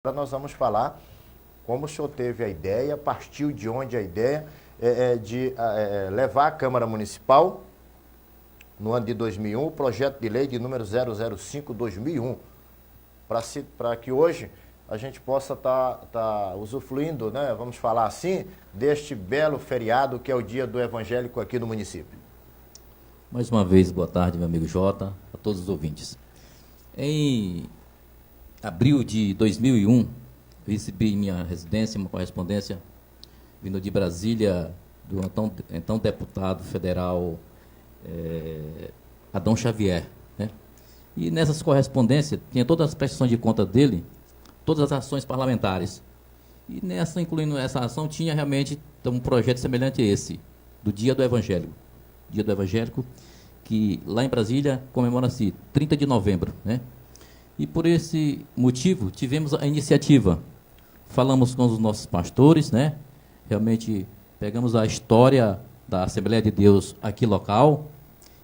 Agora nós vamos falar como o senhor teve a ideia, partiu de onde a ideia de levar à Câmara Municipal, no ano de 2001, o projeto de lei de número 005/2001, para que hoje a gente possa estar usufruindo, né, vamos falar assim, deste belo feriado que é o Dia do Evangélico aqui no município. Mais uma vez, boa tarde, meu amigo Jota, a todos os ouvintes. Em abril de 2001, recebi em minha residência uma correspondência vindo de Brasília do então deputado federal Adão Xavier, né? E nessas correspondências tinha todas as prestações de conta dele, todas as ações parlamentares. E nessa, incluindo essa ação, tinha realmente um projeto semelhante a esse, do Dia do Evangélico. Dia do Evangélico, que lá em Brasília comemora-se 30 de novembro, né? E por esse motivo tivemos a iniciativa. Falamos com os nossos pastores, né? Realmente pegamos a história da Assembleia de Deus aqui local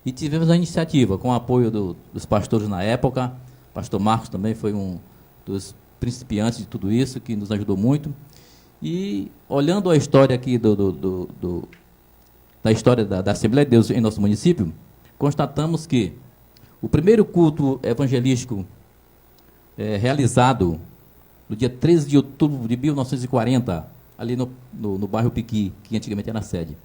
e tivemos a iniciativa com o apoio dos pastores na época. O pastor Marcos também foi um dos principiantes de tudo isso, que nos ajudou muito. E olhando a história aqui da história da Assembleia de Deus em nosso município, constatamos que o primeiro culto evangelístico realizado no dia 13 de outubro de 1940, ali no bairro Piqui, que antigamente era a sede,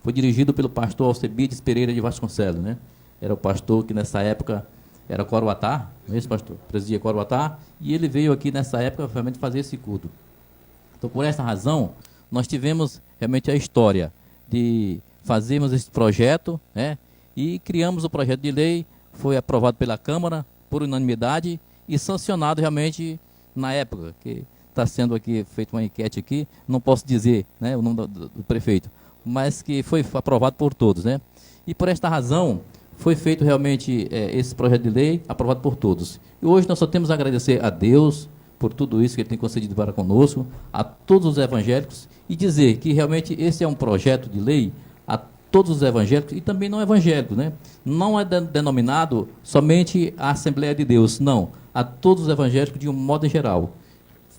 foi dirigido pelo pastor Alcebiades Pereira de Vasconcelos, né? Era o pastor que nessa época era coroatá, não é isso, pastor? Presidia coroatá, e ele veio aqui nessa época realmente fazer esse culto. Então, por essa razão, nós tivemos realmente a história de fazermos esse projeto, né? E criamos o projeto de lei, foi aprovado pela Câmara por unanimidade e sancionado realmente na época, que está sendo aqui feita uma enquete aqui, não posso dizer, né, o nome do prefeito, mas que foi aprovado por todos, né? E por esta razão foi feito realmente esse projeto de lei aprovado por todos. E hoje nós só temos a agradecer a Deus por tudo isso que Ele tem concedido para conosco, a todos os evangélicos, e dizer que realmente esse é um projeto de lei a todos os evangélicos e também não evangélicos, né? Não é denominado somente a Assembleia de Deus, não, a todos os evangélicos de um modo geral.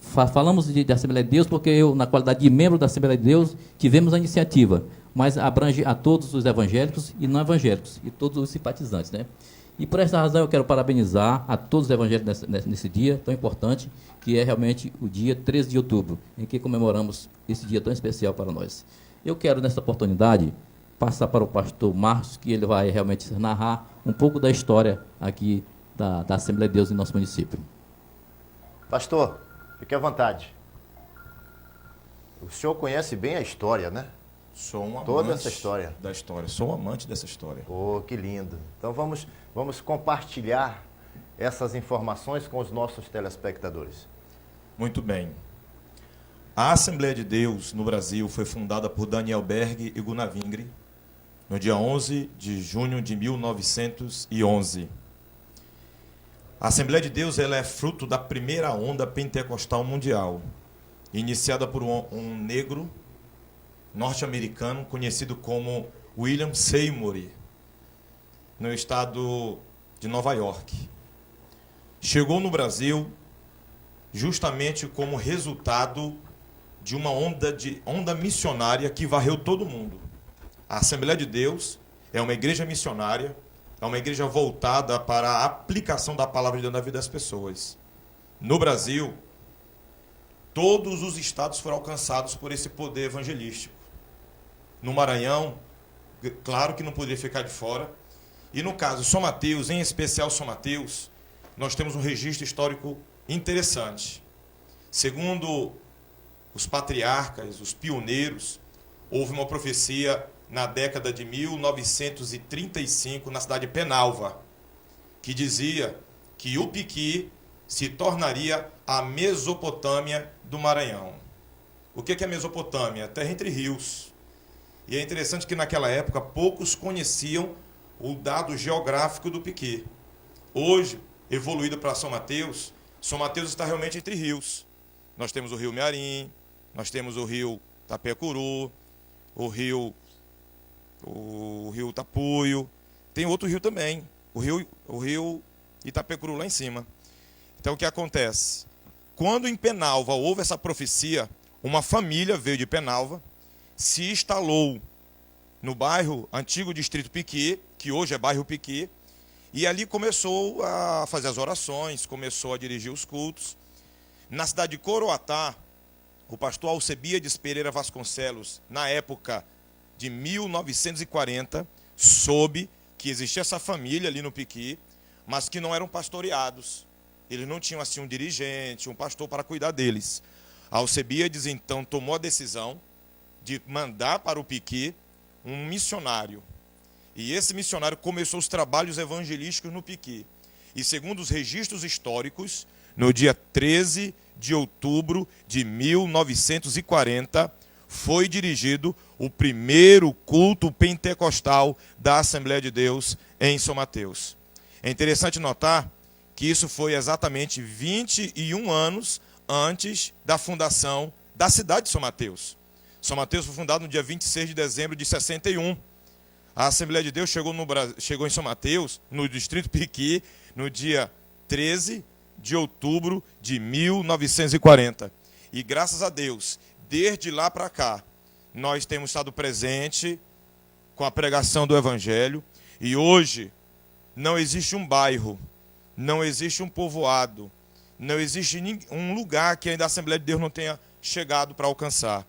Falamos de Assembleia de Deus porque eu, na qualidade de membro da Assembleia de Deus, tivemos a iniciativa, mas abrange a todos os evangélicos e não evangélicos, e todos os simpatizantes, né? E por essa razão eu quero parabenizar a todos os evangélicos nesse dia tão importante, que é realmente o dia 13 de outubro, em que comemoramos esse dia tão especial para nós. Eu quero, nessa oportunidade, passar para o pastor Marcos, que ele vai realmente narrar um pouco da história aqui da Assembleia de Deus em nosso município. Pastor, fique à vontade. O senhor conhece bem a história, né? Sou um amante Toda essa história. da história. Sou um amante dessa história. Oh, que lindo. Então vamos compartilhar essas informações com os nossos telespectadores. Muito bem. A Assembleia de Deus no Brasil foi fundada por Daniel Berg e Gunnar Vingre no dia 11 de junho de 1911. A Assembleia de Deus ela é fruto da primeira onda pentecostal mundial, iniciada por um negro norte-americano conhecido como William Seymour, no estado de Nova York. Chegou no Brasil justamente como resultado de uma onda missionária que varreu todo mundo. A Assembleia de Deus é uma igreja missionária, é uma igreja voltada para a aplicação da palavra de Deus na vida das pessoas. No Brasil, todos os estados foram alcançados por esse poder evangelístico. No Maranhão, claro que não poderia ficar de fora. E no caso São Mateus, em especial São Mateus, nós temos um registro histórico interessante. Segundo os patriarcas, os pioneiros, houve uma profecia na década de 1935, na cidade de Penalva, que dizia que o Piqui se tornaria a Mesopotâmia do Maranhão. O que é a Mesopotâmia? Terra entre rios. E é interessante que naquela época poucos conheciam o dado geográfico do Piqui. Hoje, evoluído para São Mateus está realmente entre rios. Nós temos o rio Mearim, nós temos o rio Tapecuru, o rio Tapuio, tem outro rio também, o rio Itapecuru lá em cima. Então o que acontece? quando em Penalva houve essa profecia, uma família veio de Penalva, se instalou no bairro antigo Distrito Piqui, que hoje é bairro Piqui, e ali começou a fazer as orações, começou a dirigir os cultos. Na cidade de Coroatá, o pastor Alcebiades Pereira Vasconcelos, na época de 1940, soube que existia essa família ali no Piqui, mas que não eram pastoreados. Eles não tinham assim um dirigente, um pastor para cuidar deles. Alcebiades então tomou a decisão de mandar para o Piqui um missionário. E esse missionário começou os trabalhos evangelísticos no Piqui. E segundo os registros históricos, no dia 13 de outubro de 1940, foi dirigido o primeiro culto pentecostal da Assembleia de Deus em São Mateus. É interessante notar que isso foi exatamente 21 anos antes da fundação da cidade de São Mateus. São Mateus foi fundado no dia 26 de dezembro de 61. A Assembleia de Deus chegou em São Mateus, no Distrito Piqui, no dia 13 de outubro de 1940. E graças a Deus, desde lá para cá, nós temos estado presente com a pregação do Evangelho. E hoje não existe um bairro, não existe um povoado, não existe um lugar que ainda a Assembleia de Deus não tenha chegado para alcançar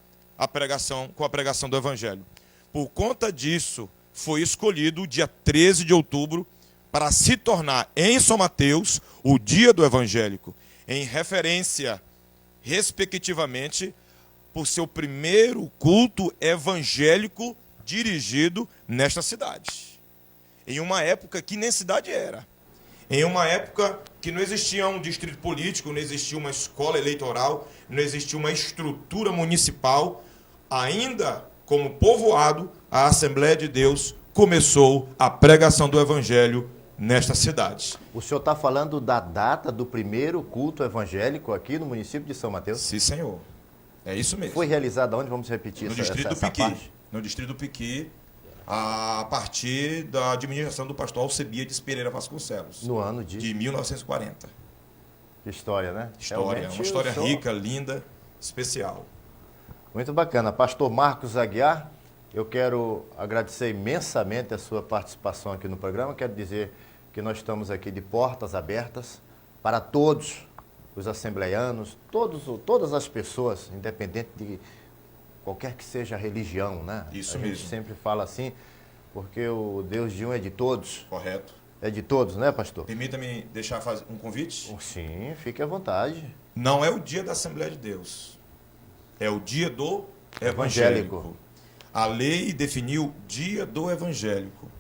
com a pregação do Evangelho. Por conta disso, foi escolhido o dia 13 de outubro para se tornar em São Mateus o dia do evangélico, em referência, respectivamente, por seu primeiro culto evangélico dirigido nesta cidade. Em uma época que nem cidade era. Em uma época que não existia um distrito político, não existia uma escola eleitoral, não existia uma estrutura municipal, ainda como povoado, a Assembleia de Deus começou a pregação do Evangelho nesta cidade. O senhor está falando da data do primeiro culto evangélico aqui no município de São Mateus? Sim, senhor. É isso mesmo. Foi realizado onde? Vamos repetir no essa Distrito do essa Piqui. parte? No Distrito do Piqui, a partir da administração do pastor Alcebiades Pereira Vasconcelos. No ano de 1940. Que história, né? História, Realmente, uma história o senhor- rica, linda, especial. Muito bacana. Pastor Marcos Aguiar, eu quero agradecer imensamente a sua participação aqui no programa. Quero dizer que nós estamos aqui de portas abertas para todos os assembleianos, todas as pessoas, independente de qualquer que seja a religião, né? Isso a mesmo. gente sempre fala assim, porque o Deus de um é de todos. Correto. É de todos, né, pastor? Permita-me deixar fazer um convite? Sim, fique à vontade. Não é o dia da Assembleia de Deus. É o dia do Evangélico. evangélico. A lei definiu dia do evangélico.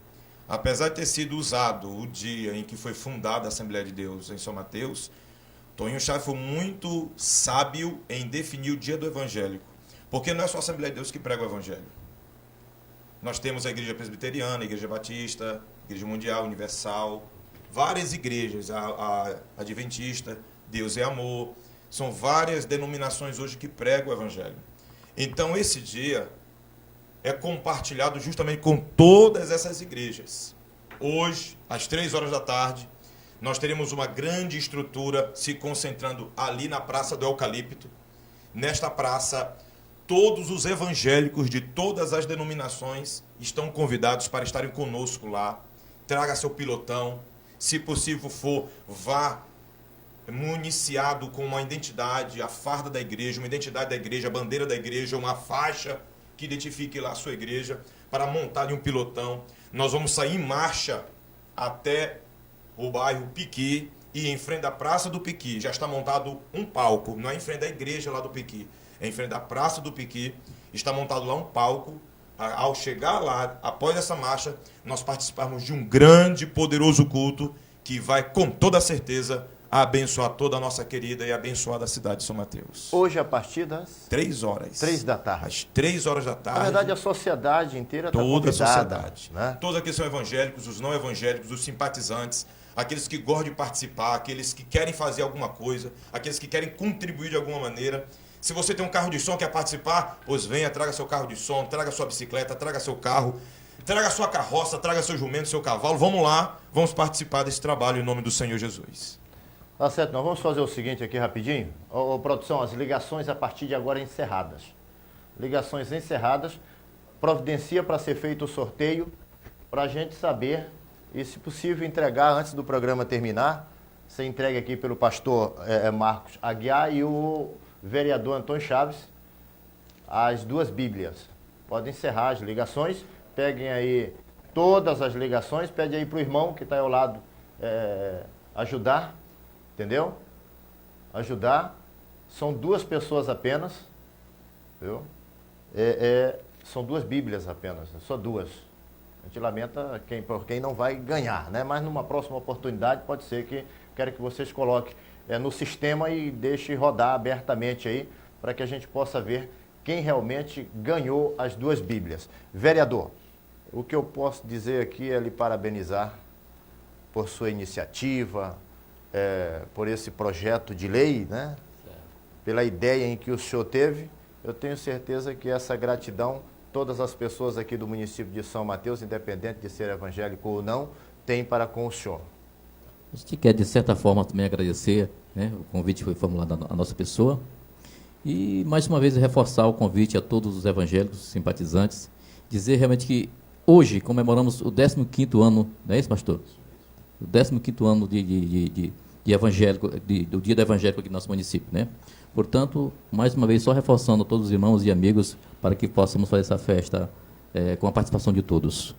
Apesar de ter sido usado o dia em que foi fundada a Assembleia de Deus em São Mateus, Toninho Chaves foi muito sábio em definir o dia do evangélico. Porque não é só a Assembleia de Deus que prega o evangelho. Nós temos a Igreja Presbiteriana, a Igreja Batista, a Igreja Mundial, Universal, várias igrejas, a Adventista, Deus é Amor. São várias denominações hoje que pregam o evangelho. Então esse dia é compartilhado justamente com todas essas igrejas. Hoje, às 3 horas da tarde, nós teremos uma grande estrutura se concentrando ali na Praça do Eucalipto. Nesta praça, todos os evangélicos de todas as denominações estão convidados para estarem conosco lá. Traga seu pilotão. Se possível for, vá municiado com uma identidade, a farda da igreja, uma identidade da igreja, a bandeira da igreja, uma faixa que identifique lá a sua igreja, para montar ali um pilotão. Nós vamos sair em marcha até o bairro Piqui e em frente da Praça do Piqui já está montado um palco, não é em frente da igreja lá do Piqui, é em frente da Praça do Piqui, está montado lá um palco. Ao chegar lá, após essa marcha, nós participarmos de um grande, poderoso culto que vai, com toda certeza, abençoar toda a nossa querida e abençoada cidade de São Mateus. Hoje, a partir das 3 horas. 3 da tarde. Às 3 horas da tarde. Na verdade, a sociedade inteira está Toda a convidada. sociedade. Né? Todos aqueles que são evangélicos, os não evangélicos, os simpatizantes, aqueles que gostam de participar, aqueles que querem fazer alguma coisa, aqueles que querem contribuir de alguma maneira. Se você tem um carro de som e quer participar, pois venha, traga seu carro de som, traga sua bicicleta, traga seu carro, traga sua carroça, traga seu jumento, seu cavalo. Vamos lá, vamos participar desse trabalho em nome do Senhor Jesus. Tá certo, nós vamos fazer o seguinte aqui rapidinho. Ô, produção, as ligações a partir de agora encerradas. Ligações encerradas. Providencia para ser feito o sorteio, para a gente saber e, se possível, entregar antes do programa terminar. Ser entregue aqui pelo pastor Marcos Aguiar e o vereador Antônio Chaves, as 2 Bíblias. Podem encerrar as ligações, peguem aí todas as ligações, pede aí para o irmão que está ao lado ajudar, entendeu? Ajudar. São 2 pessoas apenas, viu? São 2 Bíblias apenas, só 2. A gente lamenta por quem não vai ganhar, né? Mas numa próxima oportunidade pode ser que quero que vocês coloquem no sistema e deixem rodar abertamente aí, para que a gente possa ver quem realmente ganhou as 2 Bíblias. Vereador, o que eu posso dizer aqui é lhe parabenizar por sua iniciativa, por esse projeto de lei, né? Pela ideia em que o senhor teve. Eu tenho certeza que essa gratidão, todas as pessoas aqui do município de São Mateus, independente de ser evangélico ou não, têm para com o senhor. A gente quer, de certa forma, também agradecer, né? O convite foi formulado à nossa pessoa. E, mais uma vez, reforçar o convite a todos os evangélicos simpatizantes, dizer realmente que hoje comemoramos o 15º ano, não é isso, pastor? O 15º ano de evangélico, do Dia do Evangélico aqui no nosso município, né? Portanto, mais uma vez, só reforçando a todos os irmãos e amigos para que possamos fazer essa festa com a participação de todos.